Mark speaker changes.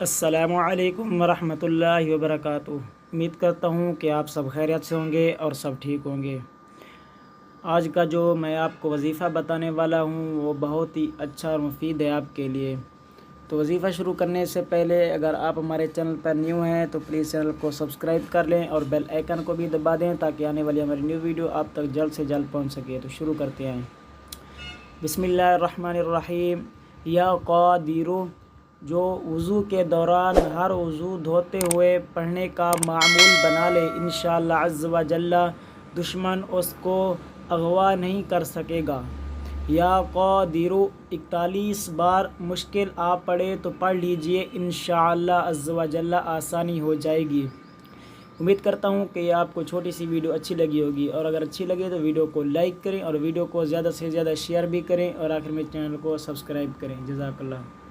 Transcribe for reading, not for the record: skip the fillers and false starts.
Speaker 1: السلام علیکم ورحمۃ اللہ وبرکاتہ۔ امید کرتا ہوں کہ آپ سب خیریت سے ہوں گے اور سب ٹھیک ہوں گے۔ آج کا جو میں آپ کو وظیفہ بتانے والا ہوں وہ بہت ہی اچھا اور مفید ہے آپ کے لیے۔ تو وظیفہ شروع کرنے سے پہلے اگر آپ ہمارے چینل پر نیو ہیں تو پلیز چینل کو سبسکرائب کر لیں اور بیل آئیکن کو بھی دبا دیں تاکہ آنے والی ہماری نیو ویڈیو آپ تک جلد سے جلد پہنچ سکے۔ تو شروع کرتے ہیں۔ بسم اللہ الرحمن الرحیم۔ یا قادر، جو وضو کے دوران ہر وضو دھوتے ہوئے پڑھنے کا معمول بنا لے، انشاءاللہ عز و جل دشمن اس کو اغوا نہیں کر سکے گا۔ یا قادر 41 بار مشکل آ پڑے تو پڑھ لیجئے، انشاءاللہ عز و جل آسانی ہو جائے گی۔ امید کرتا ہوں کہ یہ آپ کو چھوٹی سی ویڈیو اچھی لگی ہوگی، اور اگر اچھی لگے تو ویڈیو کو لائک کریں اور ویڈیو کو زیادہ سے زیادہ شیئر بھی کریں، اور آخر میں چینل کو سبسکرائب کریں۔ جزاک اللہ۔